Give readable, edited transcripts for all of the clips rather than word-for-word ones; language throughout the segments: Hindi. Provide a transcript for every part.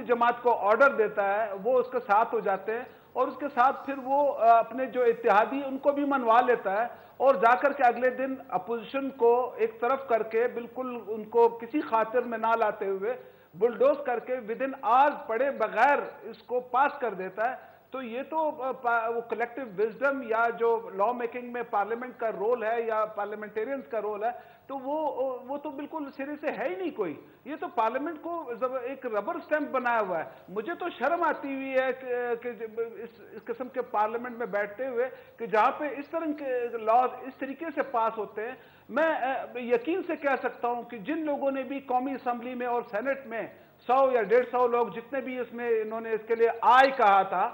जमात को ऑर्डर देता है वो उसके साथ हो जाते हैं, और उसके साथ फिर वो अपने जो इत्तेहादी उनको भी मनवा लेता है, और जाकर के अगले दिन अपोजिशन को एक तरफ करके बिल्कुल उनको किसी खातिर में ना लाते हुए बुलडोज करके विद इन आवर्स पड़े बगैर इसको पास कर देता है। तो ये तो वो कलेक्टिव विजडम या जो लॉ मेकिंग में पार्लियामेंट का रोल है या पार्लियामेंटेरियंस का रोल है, तो वो तो बिल्कुल सिरे से है ही नहीं कोई। ये तो पार्लियामेंट को एक रबर स्टैंप बनाया हुआ है। मुझे तो शर्म आती हुई है कि इस किस्म के पार्लियामेंट में बैठते हुए कि जहां पे इस तरह के लॉ इस तरीके से पास होते हैं। मैं यकीन से कह सकता हूं कि जिन लोगों ने भी कौमी असम्बली में और सेनेट में 100 या 150 लोग जितने भी इसमें इन्होंने इसके लिए आय कहा था,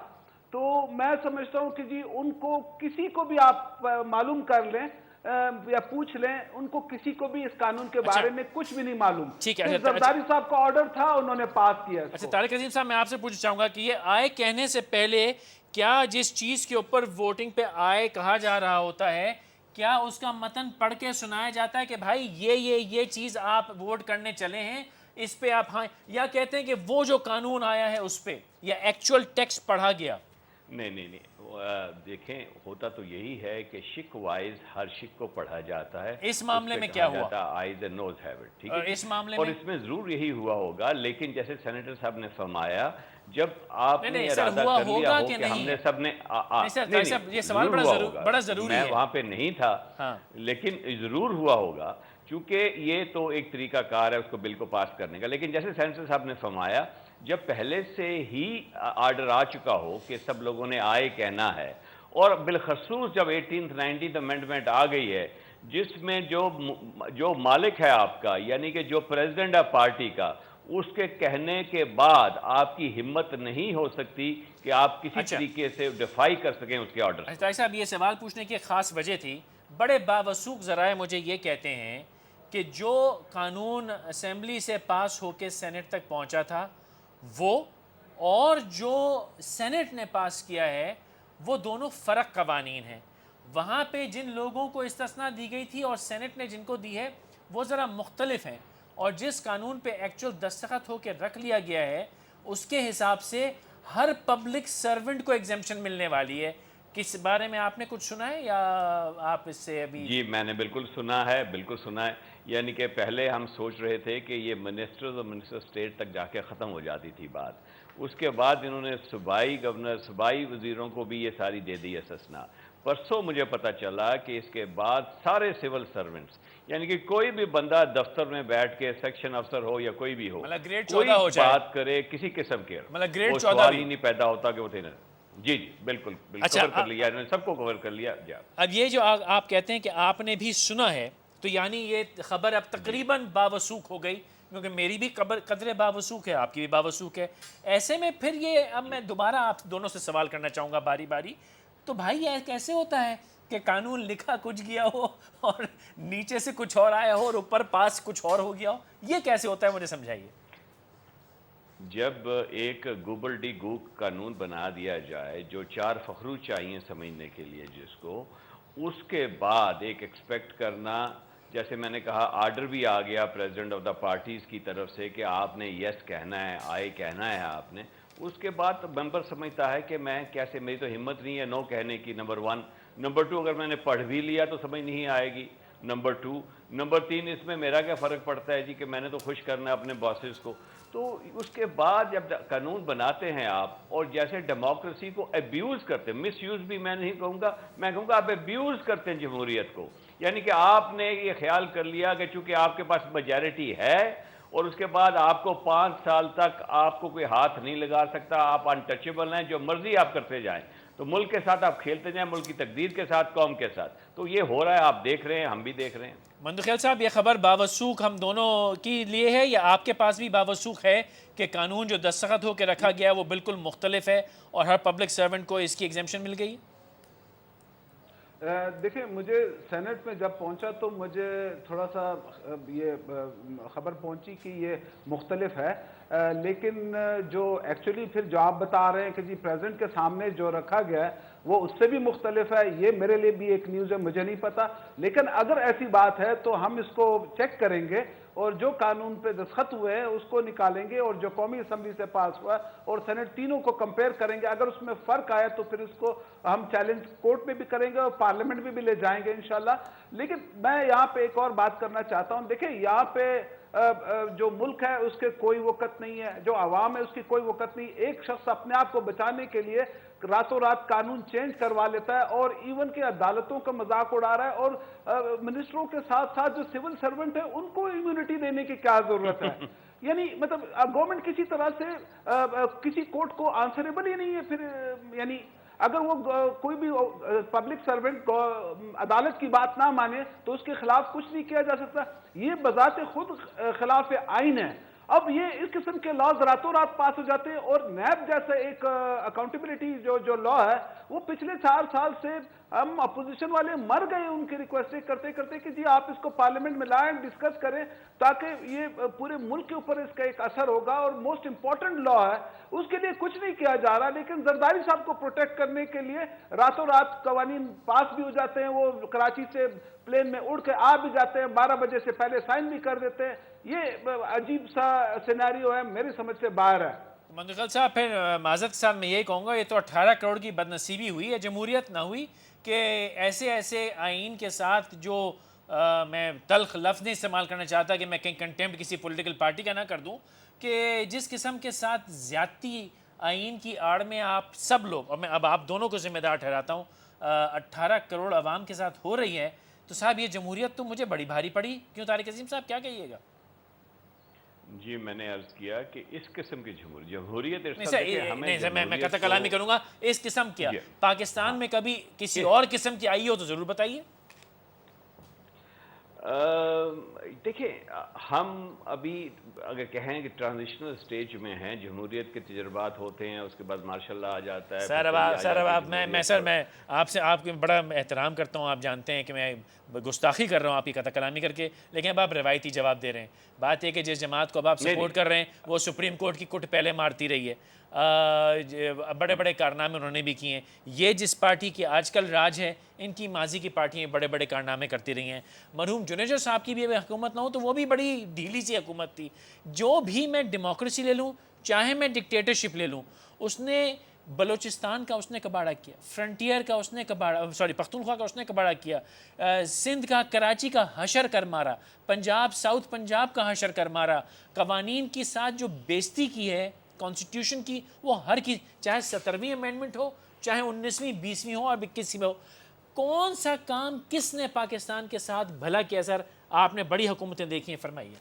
तो मैं समझता हूं कि जी उनको किसी को भी आप मालूम कर लें या पूछ लें, उनको किसी को भी इस कानून के बारे में कुछ भी नहीं मालूम। ठीक है। जरदारी साहब का ऑर्डर था, उन्होंने पास किया इसको। अच्छा तारिक अजीम साहब, मैं आपसे पूछना चाहूंगा कि ये आय कहने से पहले क्या जिस चीज के ऊपर वोटिंग पे आय कहा जा रहा होता है, क्या उसका मतन पढ़ के सुनाया जाता है कि भाई ये चीज आप वोट करने चले हैं, इस पे आप हाँ, या कहते हैं कि वो जो कानून आया है उस पे, या एक्चुअल टेक्स्ट पढ़ा गया? नहीं नहीं नहीं, देखें, होता तो यही है कि शिक वाइज हर शिक को पढ़ा जाता है। इस मामले में क्या हुआ? Eyes and nose have it, ठीक है। इस मामले और में इसमें जरूर यही हुआ होगा, लेकिन जैसे सेनेटर साहब ने फरमाया, जब आपने इरादा कर लिया हो कि हमने सबने ये सवाल बड़ा जरूरी है। मैं वहां पे नहीं था, हाँ। लेकिन जरूर हुआ होगा, क्योंकि ये तो एक तरीका कार है उसको बिल को पास करने का। लेकिन जैसे सेनेटर साहब ने फरमाया, जब पहले से ही आर्डर आ चुका हो कि सब लोगों ने आए कहना है, और बिलखसूस जब 18th 19th अमेंडमेंट आ गई है, जिसमें जो मालिक है आपका, यानी कि जो प्रेसिडेंट है पार्टी का, उसके कहने के बाद आपकी हिम्मत नहीं हो सकती कि आप किसी तरीके से डिफाई कर सकें उसके ऑर्डर। अच्छा साहब, ये सवाल पूछने की खास वजह थी। बड़े बावसूख जराए मुझे ये कहते हैं कि जो कानून असेंबली से पास होकर सेनेट तक पहुंचा था वो, और जो सेनेट ने पास किया है, वो दोनों फ़र्क कवानीन हैं। वहाँ पे जिन लोगों को इस्तिस्ना दी गई थी और सेनेट ने जिनको दी है वो ज़रा मुख्तलिफ हैं, और जिस कानून पे एक्चुअल दस्तखत होकर रख लिया गया है उसके हिसाब से हर पब्लिक सर्वेंट को एग्जेम्पशन मिलने वाली है। किस बारे में आपने कुछ सुना है या आप इससे अभी? जी, मैंने बिल्कुल सुना है, बिल्कुल सुना है। यानी कि पहले हम सोच रहे थे कि ये मिनिस्टर्स और मिनिस्टर स्टेट तक जाके ख़त्म हो जाती थी बात। उसके बाद इन्होंने सूबाई गवर्नर, सूबाई वज़ीरों को भी ये सारी दे दी इस्तिस्ना। परसों मुझे पता चला कि इसके बाद सारे सिविल सर्वेंट्स, यानी कि कोई भी बंदा दफ्तर में बैठ के सेक्शन अफसर हो या कोई भी हो, ग्रेड कोई 14 हो जाए, बात करे किसी किस्म के, ग्रेड 14 सवाल ही नहीं पैदा होता कि वो थे। जी जी, बिल्कुल बिल्कुल। अच्छा, कवर कर लिया इन्होंने, सबको कवर कर लिया। अब ये जो आप कहते हैं कि आपने भी सुना है, तो यानी ये खबर अब तकरीबन बावसूख हो गई, क्योंकि मेरी भी कदरे बावसूख है, आपकी भी बावसूख है। ऐसे में फिर ये, अब मैं दोबारा आप दोनों से सवाल करना चाहूँगा बारी बारी। तो भाई ये कैसे होता है कि कानून लिखा कुछ गया हो और नीचे से कुछ और आया हो और ऊपर पास कुछ और हो गया हो? ये कैसे होता है, मुझे समझाइए। जब एक गुबल डी गूक कानून बना दिया जाए, जो 4 फखरू चाहिए समझने के लिए जिसको, उसके बाद एक एक्सपेक्ट करना, जैसे मैंने कहा आर्डर भी आ गया प्रेसिडेंट ऑफ द पार्टीज़ की तरफ से कि आपने यस कहना है, आए कहना है आपने। उसके बाद तो मेंबर समझता है कि मैं कैसे, मेरी तो हिम्मत नहीं है नो कहने की, नंबर 1। नंबर 2, अगर मैंने पढ़ भी लिया तो समझ नहीं आएगी, नंबर 2। नंबर 3, इसमें मेरा क्या फ़र्क पड़ता है जी, कि मैंने तो खुश करना है अपने बॉसेस को। तो उसके बाद जब कानून बनाते हैं आप, और जैसे डेमोक्रेसी को अब्यूज़ करते हैं, मिस यूज़ भी मैं नहीं कहूँगा, मैं कहूँगा आप अब्यूज़ करते हैं जमहूरियत को। यानी कि आपने ये ख्याल कर लिया कि चूँकि आपके पास मेजॉरिटी है, और उसके बाद आपको 5 साल तक आपको कोई हाथ नहीं लगा सकता, आप अनटचेबल हैं, जो मर्जी आप करते जाएं, तो मुल्क के साथ आप खेलते जाएं, मुल्क की तकदीर के साथ, कौम के साथ। तो ये हो रहा है, आप देख रहे हैं, हम भी देख रहे हैं। मंदुखेल साहब, ये खबर बावसूख हम दोनों के लिए है, या आपके पास भी बावसूख है कि कानून जो दस्तखत होकर रखा गया है वो बिल्कुल मुख्तलिफ है और हर पब्लिक सर्वेंट को इसकी एग्जेम्पशन मिल गई? देखिए, मुझे सेनेट में जब पहुंचा तो मुझे थोड़ा सा ये खबर पहुंची कि ये मुख्तलिफ है, लेकिन जो एक्चुअली फिर जो आप बता रहे हैं कि जी प्रेसिडेंट के सामने जो रखा गया है वो उससे भी मुख्तलिफ है, ये मेरे लिए भी एक न्यूज़ है, मुझे नहीं पता। लेकिन अगर ऐसी बात है तो हम इसको चेक करेंगे और जो कानून पे दस्तखत हुए हैं उसको निकालेंगे और जो कौमी असम्बली से पास हुआ और सेनेट, तीनों को कंपेयर करेंगे। अगर उसमें फर्क आया तो फिर उसको हम चैलेंज कोर्ट में भी करेंगे और पार्लियामेंट में भी ले जाएंगे इंशाल्लाह। लेकिन मैं यहाँ पे एक और बात करना चाहता हूँ। देखिए, यहाँ पे जो मुल्क है उसके कोई वक़्त नहीं है, जो अवाम है उसकी कोई वक़्त नहीं। एक शख्स अपने आप को बचाने के लिए रातों रात कानून चेंज करवा लेता है और इवन के अदालतों का मजाक उड़ा रहा है, और मिनिस्टरों के साथ साथ जो सिविल सर्वेंट है उनको इम्यूनिटी देने की क्या जरूरत है? यानी मतलब गवर्नमेंट किसी तरह से किसी कोर्ट को आंसरेबल ही नहीं है फिर। यानी अगर वो कोई भी पब्लिक सर्वेंट अदालत की बात ना माने तो उसके खिलाफ कुछ नहीं किया जा सकता। ये बजाते खुद खिलाफ आइन है। अब ये इस किस्म के लॉज रातों रात पास हो जाते हैं, और नैब जैसा एक अकाउंटेबिलिटी जो लॉ है वो पिछले 4 साल से हम अपोजिशन वाले मर गए उनकी रिक्वेस्ट करते करते कि जी आप इसको पार्लियामेंट में लाएं, डिस्कस करें, ताकि ये पूरे मुल्क के ऊपर इसका एक असर होगा। और मोस्ट इंपॉर्टेंट लॉ है, उसके लिए कुछ नहीं किया जा रहा। लेकिन जरदारी साहब को प्रोटेक्ट करने के लिए रातों रात कवानीन पास भी हो जाते हैं। वो कराची से प्लेन में उड़ के आ भी जाते हैं, 12 बजे से पहले साइन भी कर देते हैं। ये अजीब सा सिनेरियो है, मेरी समझ से बाहर है। मंतखल साहब, फिर माजरत के साथ मैं यही कहूँगा, ये तो 18 करोड़ की बदनसीबी हुई है, जमहूरियत ना हुई कि ऐसे ऐसे आइन के साथ जो मैं तल्ख लफ्ज़ नहीं इस्तेमाल करना चाहता कि मैं कहीं कंटेम्प्ट किसी पॉलिटिकल पार्टी का ना कर दूं, कि जिस किस्म के साथ ज़्यादती आइन की आड़ में आप सब लोग, और मैं अब आप दोनों को जिम्मेदार ठहराता हूँ, 18 करोड़ आवाम के साथ हो रही है, तो साहब ये जमहूरियत तो मुझे बड़ी भारी पड़ी। क्यों तारिक अजीम साहब, क्या कहिएगा? जी, मैंने अर्ज किया कि इस किस्म की जमहूरियत मैं कथा कलामी करूंगा, इस किस्म क्या पाकिस्तान में कभी किसी और किस्म की आई हो तो जरूर बताइए। देखिए, हम अभी अगर कहें कि ट्रांजिशनल स्टेज में हैं, जमहूरियत के तजर्बात होते हैं, उसके बाद मार्शल लॉ आ जाता है। सर अब मैं आपसे आपके बड़ा एहतराम करता हूँ, आप जानते हैं कि मैं गुस्ताखी कर रहा हूँ आपकी कथा कलामी करके, लेकिन अब आप रवायती जवाब दे रहे हैं। बात यह कि जिस जमात को अब आप सपोर्ट कर रहे हैं वो सुप्रीम कोर्ट की कुट पहले मारती रही है, बड़े बड़े कारनामे उन्होंने भी किए हैं। ये जिस पार्टी की आजकल राज है, इनकी माजी की पार्टियाँ बड़े बड़े कारनामे करती रही हैं। मरहूम जुनेजो साहब की भी हुकूमत ना हो तो वो भी बड़ी ढीली सी हुकूमत थी। जो भी मैं डेमोक्रेसी ले लूँ, चाहे मैं डिक्टेटरशिप ले लूँ, उसने बलूचिस्तान का उसने कबाड़ा किया, फ्रंटियर का उसने कबाड़ा, सॉरी पख्तूनख्वा का उसने कबाड़ा किया, सिंध का, कराची का हशर कर मारा, पंजाब साउथ पंजाब का हशर कर मारा, कवानीन के साथ जो बेइज्जती की है कॉन्स्टिट्यूशन की, वो हर की, चाहे 17वीं अमेंडमेंट हो, चाहे 19वीं, 20वीं हो और 21वीं हो, कौन सा काम किसने पाकिस्तान के साथ भला किया? सर आपने बड़ी हुकूमतें देखी हैं, फरमाइए।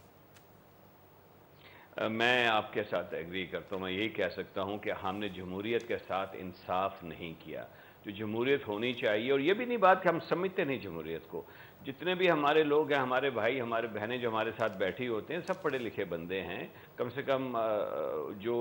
मैं आपके साथ एग्री करता हूँ। मैं यही कह सकता हूँ कि हमने जमहूरियत के साथ इंसाफ नहीं किया जो जमहूरियत होनी चाहिए। और ये भी नहीं बात कि हम समझते नहीं जमहूरियत को। जितने भी हमारे लोग हैं, हमारे भाई, हमारे बहनें जो हमारे साथ बैठी होते हैं, सब पढ़े लिखे बंदे हैं। कम से कम जो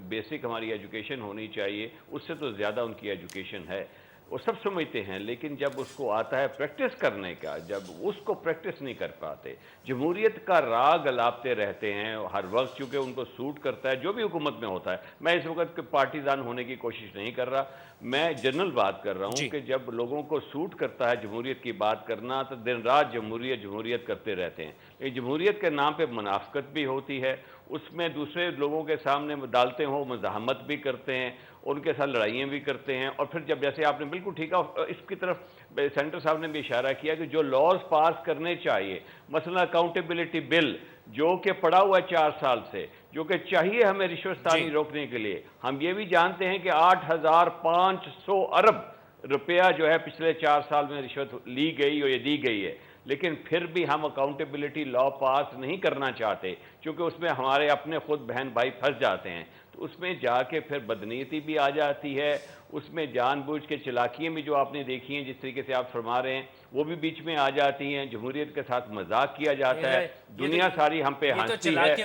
बेसिक हमारी एजुकेशन होनी चाहिए उससे तो ज़्यादा उनकी एजुकेशन है, वो सब समझते हैं। लेकिन जब उसको आता है प्रैक्टिस करने का, जब उसको प्रैक्टिस नहीं कर पाते, जमहूरियत का राग अलापते रहते हैं हर वक्त, क्योंकि उनको सूट करता है जो भी हुकूमत में होता है। मैं इस वक्त पार्टीजान होने की कोशिश नहीं कर रहा, मैं जनरल बात कर रहा हूँ कि जब लोगों को सूट करता है जमहूरियत की बात करना तो दिन रात जमहूरियत जमहूरियत करते रहते हैं। लेकिन जमहूरियत के नाम पर मुनाफकत भी होती है, उसमें दूसरे लोगों के सामने डालते हो, मज़ाहमत भी करते हैं, उनके साथ लड़ाइयाँ भी करते हैं। और फिर जब, जैसे आपने बिल्कुल ठीक है, इसकी तरफ सेंटर साहब ने भी इशारा किया कि जो लॉज पास करने चाहिए, मसला अकाउंटेबिलिटी बिल जो कि पड़ा हुआ है 4 साल से, जो कि चाहिए हमें रिश्वतखोरी रोकने के लिए। हम ये भी जानते हैं कि 8,500 अरब रुपया जो है पिछले 4 साल में रिश्वत ली गई और ये दी गई है। लेकिन फिर भी हम अकाउंटेबिलिटी लॉ पास नहीं करना चाहते, क्योंकि उसमें हमारे अपने खुद बहन भाई फंस जाते हैं। तो उसमें जाके फिर बदनीयती भी आ जाती है, उसमें जानबूझ के चालाकियाँ भी जो आपने देखी हैं, जिस तरीके से आप फरमा रहे हैं, वो भी बीच में आ जाती हैं। जमहूरियत के साथ मजाक किया जाता है, दुनिया सारी हम पे हंसती है,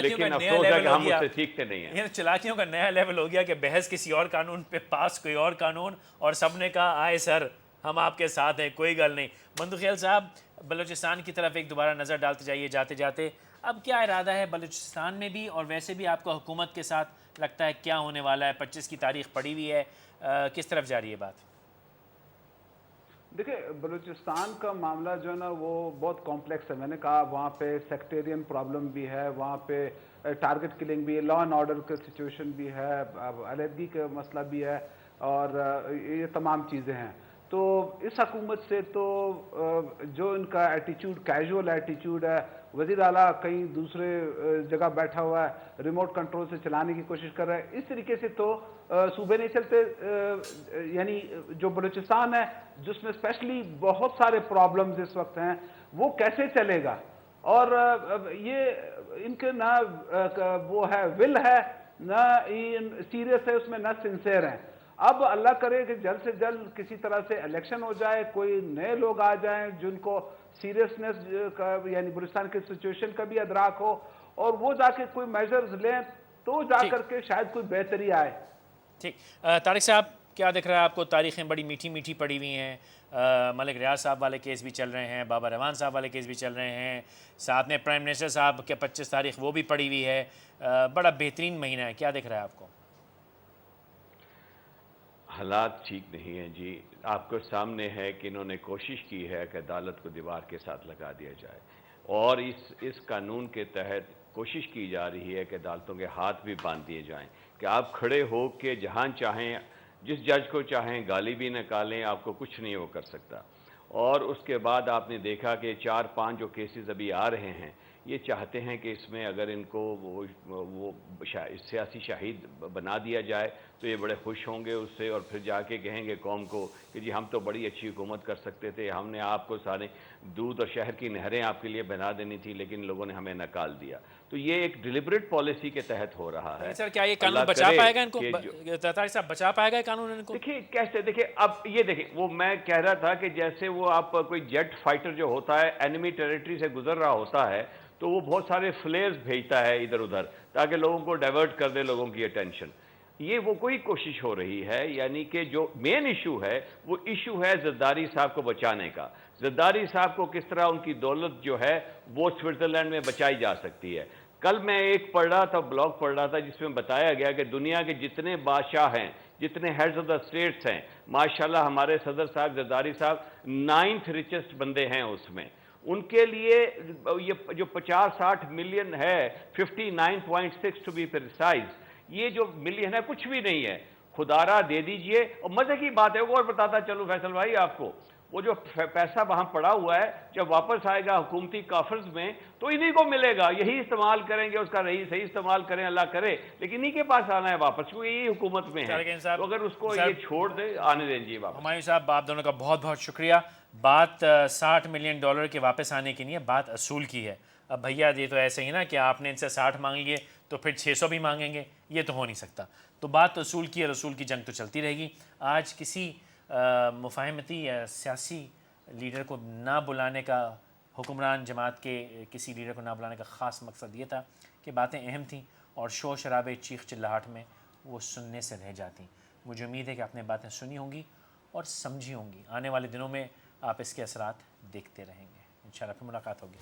लेकिन अफसोस है कि हम उससे सीखते नहीं हैं। ये तो चालाकियों का नया लेवल हो गया कि बहस किसी और कानून पे पास, कोई और कानून, और सबने कहा आए सर हम आपके साथ हैं, कोई गल नहीं। मंदुखियाल साहब, बलूचिस्तान की तरफ एक दोबारा नज़र डालते जाइए जाते जाते। अब क्या इरादा है बलूचिस्तान में भी, और वैसे भी आपको हुकूमत के साथ लगता है क्या होने वाला है? 25 की तारीख पड़ी हुई है, किस तरफ जा रही है बात? देखिए, बलूचिस्तान का मामला जो है ना वो बहुत कॉम्प्लेक्स है। मैंने कहा वहाँ पे सेक्टेरियन प्रॉब्लम भी है, वहाँ पे टारगेट किलिंग भी है, लॉ एंड ऑर्डर का सिचुएशन भी है, अलहदगी का मसला भी है, और ये तमाम चीज़ें हैं। तो इस हुकूमत से तो जो इनका एटीट्यूड, कैजुअल एटीट्यूड है, वज़ीर आला कहीं दूसरे जगह बैठा हुआ है, रिमोट कंट्रोल से चलाने की कोशिश कर रहा है, इस तरीके से तो सूबे नहीं चलते। यानी जो बलूचिस्तान है जिसमें स्पेशली बहुत सारे प्रॉब्लम्स इस वक्त हैं, वो कैसे चलेगा? और ये इनके ना वो है, विल है ना, सीरियस है उसमें, ना सिंसेयर हैं। अब अल्लाह करे कि जल्द से जल्द किसी तरह से इलेक्शन हो जाए, कोई नए लोग आ जाएं जिनको सीरियसनेस का, यानी बलूचिस्तान की सिचुएशन का भी अदराक हो, और वो जाके कोई मेजर्स लें तो जा करके शायद कोई बेहतरी आए। ठीक। तारिक साहब, क्या दिख रहा है आपको? तारीखें बड़ी मीठी मीठी पड़ी हुई हैं। मलिक रियाज साहब वाले केस भी चल रहे हैं, बाबर रहमान साहब वाले केस भी चल रहे हैं, साथ में प्राइम मिनिस्टर साहब के 25 तारीख वो भी पड़ी हुई है। बड़ा बेहतरीन महीना है, क्या दिख रहा है आपको? हालात ठीक नहीं हैं जी। आपको सामने है कि इन्होंने कोशिश की है कि अदालत को दीवार के साथ लगा दिया जाए, और इस कानून के तहत कोशिश की जा रही है कि अदालतों के हाथ भी बांध दिए जाएं कि आप खड़े हो के जहां चाहें, जिस जज को चाहें गाली भी निकालें, आपको कुछ नहीं वो कर सकता। और उसके बाद आपने देखा कि 4-5 जो केसेस अभी आ रहे हैं, ये चाहते हैं कि इसमें अगर इनको वो सियासी शहीद बना दिया जाए तो ये बड़े खुश होंगे उससे, और फिर जाके कहेंगे कौम को कि जी हम तो बड़ी अच्छी हुकूमत कर सकते थे, हमने आपको सारे दूध और शहर की नहरें आपके लिए बना देनी थी, लेकिन लोगों ने हमें नकाल दिया। तो ये एक डिलिबरेट पॉलिसी के तहत हो रहा है। सर, क्या ये कानून बचा पाएगा इनको? तारिक साहब, बचा पाएगा कानून इनको? देखिए कैसे, देखिए अब ये देखिए, वो मैं कह रहा था कि जैसे वो आप कोई जेट फाइटर जो होता है एनिमी टेरिटरी से गुजर रहा होता है, तो वो बहुत सारे फ्लेयर्स भेजता है इधर उधर ताकि लोगों को डाइवर्ट कर दे लोगों की अटेंशन। ये वो कोई कोशिश हो रही है, यानी कि जो मेन इशू है वो इशू है जरदारी साहब को बचाने का। जरदारी साहब को किस तरह उनकी दौलत जो है वो स्विट्जरलैंड में बचाई जा सकती है। कल मैं एक पढ़ रहा था, ब्लॉग पढ़ रहा था, जिसमें बताया गया कि दुनिया के जितने बादशाह हैं, जितने हेड्स ऑफ द स्टेट्स हैं, माशाल्लाह हमारे सदर साहब जरदारी साहब 9th रिचेस्ट बंदे हैं उसमें। उनके लिए ये जो 50-60 मिलियन है, 59.6 टू बी प्रिसाइज, ये जो मिलियन है कुछ भी नहीं है, खुदारा दे दीजिए। और मजे की बात है, और बताता चलूं फैसल भाई आपको, वो जो पैसा वहां पड़ा हुआ है जब वापस आएगा हुकूमती काफर्स में तो इन्हीं को मिलेगा, यही इस्तेमाल करेंगे, उसका सही इस्तेमाल करें, अल्लाह करे, लेकिन इन्हीं के पास आना है वापस, क्योंकि यही हुकूमत में है। तो अगर उसको ये छोड़ दे, आने दें जी वापस। हुमायूं साहब, आप दोनों का बहुत बहुत शुक्रिया। बात $60 मिलियन के वापस आने की नहीं है, बात असूल की है। अब भैया ये तो ऐसे ही ना कि आपने इनसे 60 मांग लिए तो फिर 600 भी मांगेंगे, ये तो हो नहीं सकता। तो बात असूल की है, रसूल की जंग तो चलती रहेगी। आज किसी मुफाहमती या सियासी लीडर को ना बुलाने का, हुक्मरान जमात के किसी लीडर को ना बुलाने का ख़ास मकसद ये था कि बातें अहम थीं और शोर शराबे, चीख चिल्लाहट में वो सुनने से रह जाती। मुझे उम्मीद है कि आपने बातें सुनी होंगी और समझी होंगी। आने वाले दिनों में आप इसके असरात देखते रहेंगे। इंशाल्लाह फिर मुलाकात होगी।